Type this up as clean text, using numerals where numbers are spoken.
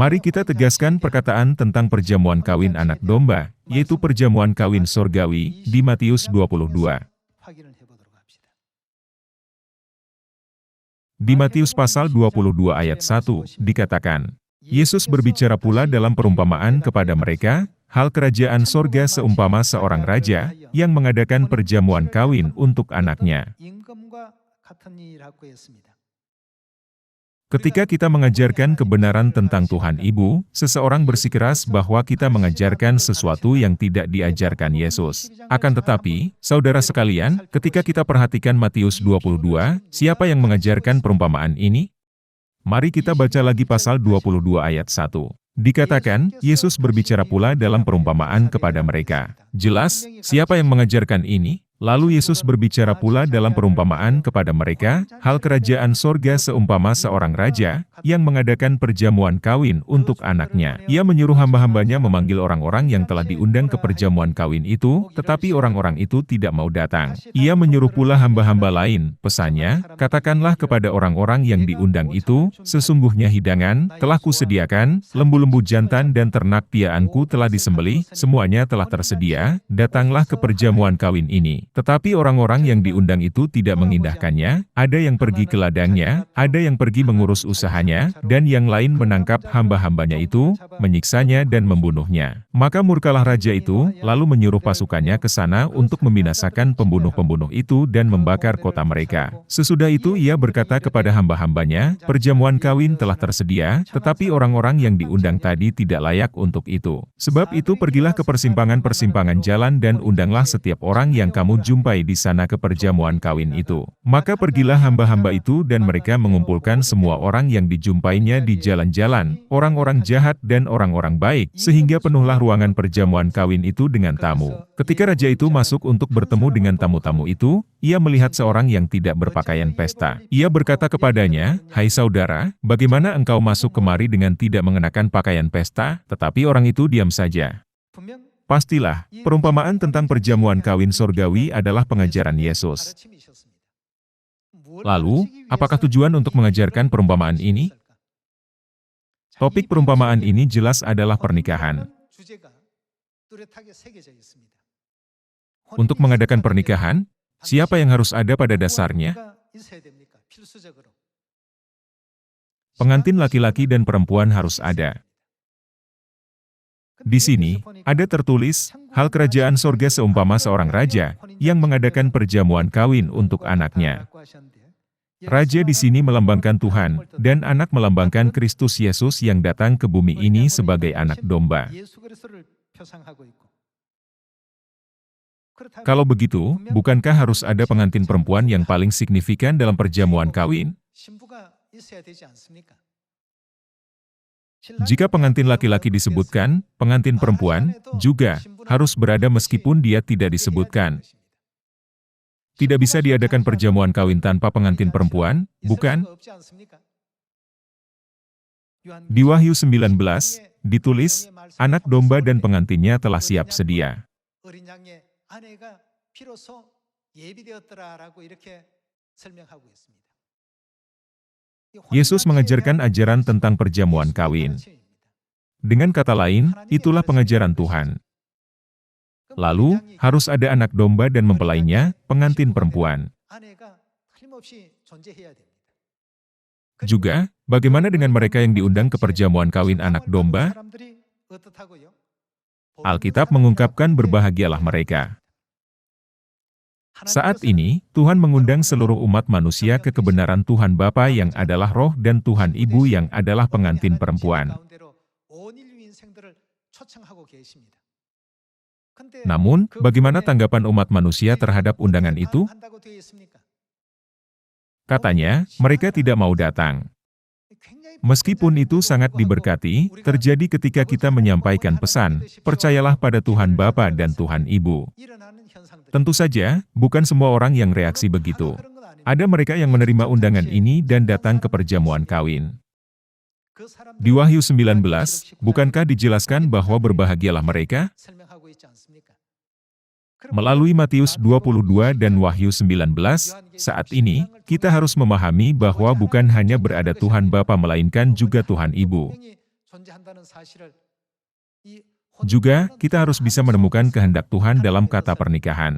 Mari kita tegaskan perkataan tentang perjamuan kawin anak domba, yaitu perjamuan kawin sorgawi, di Matius 22. Di Matius pasal 22 ayat 1, dikatakan, Yesus berbicara pula dalam perumpamaan kepada mereka, hal kerajaan sorga seumpama seorang raja, yang mengadakan perjamuan kawin untuk anaknya. Ketika kita mengajarkan kebenaran tentang Tuhan Ibu, seseorang bersikeras bahwa kita mengajarkan sesuatu yang tidak diajarkan Yesus. Akan tetapi, saudara sekalian, ketika kita perhatikan Matius 22, siapa yang mengajarkan perumpamaan ini? Mari kita baca lagi pasal 22 ayat 1. Dikatakan, Yesus berbicara pula dalam perumpamaan kepada mereka. Jelas, siapa yang mengajarkan ini? Lalu Yesus berbicara pula dalam perumpamaan kepada mereka, hal kerajaan sorga seumpama seorang raja, yang mengadakan perjamuan kawin untuk anaknya. Ia menyuruh hamba-hambanya memanggil orang-orang yang telah diundang ke perjamuan kawin itu, tetapi orang-orang itu tidak mau datang. Ia menyuruh pula hamba-hamba lain, pesannya, katakanlah kepada orang-orang yang diundang itu, sesungguhnya hidangan, telah kusediakan, lembu-lembu jantan dan ternak piaanku telah disembelih, semuanya telah tersedia, datanglah ke perjamuan kawin ini. Tetapi orang-orang yang diundang itu tidak mengindahkannya, ada yang pergi ke ladangnya, ada yang pergi mengurus usahanya, dan yang lain menangkap hamba-hambanya itu, menyiksanya dan membunuhnya. Maka murkalah raja itu, lalu menyuruh pasukannya ke sana untuk membinasakan pembunuh-pembunuh itu dan membakar kota mereka. Sesudah itu ia berkata kepada hamba-hambanya, perjamuan kawin telah tersedia, tetapi orang-orang yang diundang tadi tidak layak untuk itu. Sebab itu pergilah ke persimpangan-persimpangan jalan dan undanglah setiap orang yang kamu jumpai di sana ke perjamuan kawin itu. Maka pergilah hamba-hamba itu dan mereka mengumpulkan semua orang yang dijumpainya di jalan-jalan, orang-orang jahat dan orang-orang baik, sehingga penuhlah ruangan perjamuan kawin itu dengan tamu. Ketika raja itu masuk untuk bertemu dengan tamu-tamu itu, ia melihat seorang yang tidak berpakaian pesta. Ia berkata kepadanya, "Hai saudara, bagaimana engkau masuk kemari dengan tidak mengenakan pakaian pesta?" Tetapi orang itu diam saja. Pastilah, perumpamaan tentang perjamuan kawin sorgawi adalah pengajaran Yesus. Lalu, apakah tujuan untuk mengajarkan perumpamaan ini? Topik perumpamaan ini jelas adalah pernikahan. Untuk mengadakan pernikahan, siapa yang harus ada pada dasarnya? Pengantin laki-laki dan perempuan harus ada. Di sini, ada tertulis, hal kerajaan sorga seumpama seorang raja, yang mengadakan perjamuan kawin untuk anaknya. Raja di sini melambangkan Tuhan, dan anak melambangkan Kristus Yesus yang datang ke bumi ini sebagai anak domba. Kalau begitu, bukankah harus ada pengantin perempuan yang paling signifikan dalam perjamuan kawin? Jika pengantin laki-laki disebutkan, pengantin perempuan juga harus berada meskipun dia tidak disebutkan. Tidak bisa diadakan perjamuan kawin tanpa pengantin perempuan, bukan? Di Wahyu 19, ditulis, anak domba dan pengantinnya telah siap sedia. Yesus mengajarkan ajaran tentang perjamuan kawin. Dengan kata lain, itulah pengajaran Tuhan. Lalu, harus ada anak domba dan mempelainya, pengantin perempuan. Juga, bagaimana dengan mereka yang diundang ke perjamuan kawin anak domba? Alkitab mengungkapkan berbahagialah mereka. Saat ini, Tuhan mengundang seluruh umat manusia ke kebenaran Tuhan Bapa yang adalah Roh dan Tuhan Ibu yang adalah pengantin perempuan. Namun, bagaimana tanggapan umat manusia terhadap undangan itu? Katanya, mereka tidak mau datang. Meskipun itu sangat diberkati, terjadi ketika kita menyampaikan pesan, percayalah pada Tuhan Bapa dan Tuhan Ibu. Tentu saja, bukan semua orang yang reaksi begitu. Ada mereka yang menerima undangan ini dan datang ke perjamuan kawin. Di Wahyu 19, bukankah dijelaskan bahwa berbahagialah mereka? Melalui Matius 22 dan Wahyu 19, saat ini, kita harus memahami bahwa bukan hanya berada Tuhan Bapa melainkan juga Tuhan Ibu. Juga, kita harus bisa menemukan kehendak Tuhan dalam kata pernikahan.